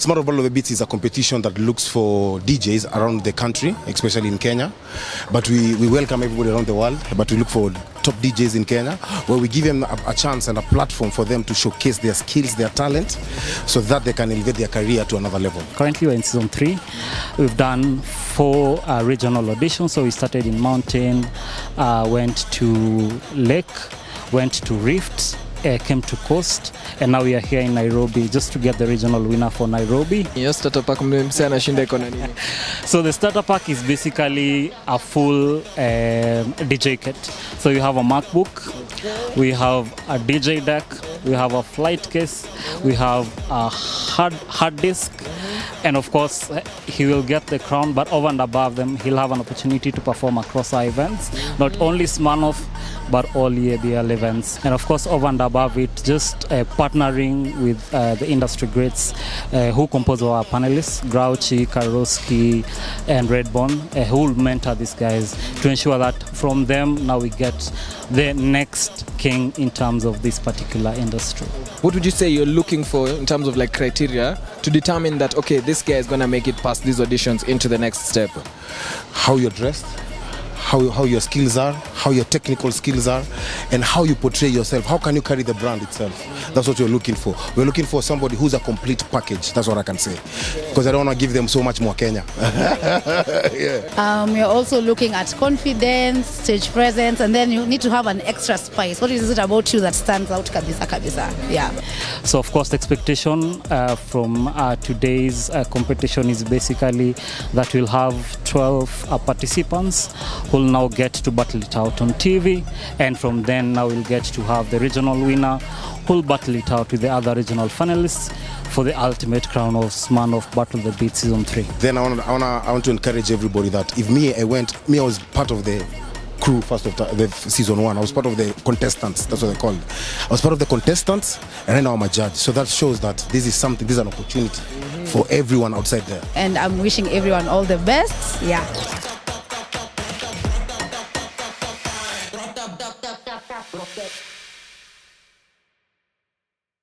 Smirnoff Battle of the Beats is a competition that looks for DJs around the country, especially in Kenya. But we welcome everybody around the world, but we look for top DJs in Kenya, where we give them a chance and a platform for them to showcase their skills, their talent, so that they can elevate their career to another level. Currently we're in season 3. We've done 4 regional auditions. So we started in Mountain, went to Lake, went to Rift, came to Coast, and now we are here in Nairobi just to get the regional winner for Nairobi. Your starter pack msana shinda iko na nini? So the starter pack is basically a full DJ kit. So you have a MacBook, we have a DJ deck, we have a flight case, we have a hard disk, and of course he will get the crown, but over and above them he'll have an opportunity to perform across our events, not only Smirnoff but all EABL events. And of course over and above it, just partnering with the industry greats who compose our panelists, Grouchy, Karoski and Redbone, who will mentor these guys to ensure that from them now we get the next king in terms of this particular industry. What would you say you're looking for in terms of like criteria to determine that, okay, this guy is going to make it past these auditions into the next step? How you're dressed, how your skills are, how your technical skills are, and how you portray yourself. How can you carry the brand itself? That's what you're looking for. We're looking for somebody who's a complete package. That's what I can say. Because I don't want to give them so much more Kenya. Yeah. We're also looking at confidence, stage presence, and then you need to have an extra spice. What is it about you that stands out kabisa? Yeah. So of course the expectation from today's competition is basically that we'll have 12 participants who will now get to battle it out on TV, and from then now we'll get to have the regional winner who will battle it out with the other regional finalists for the ultimate crown of Smirnoff Battle of the Beats season 3. Then I want to encourage everybody that if I was part of the crew first of the season 1. I was part of the contestants. That's what they called. I was part of the contestants, and right now I'm a judge. So that shows that this is an opportunity for everyone outside there. And I'm wishing everyone all the best. Yeah. Rock that.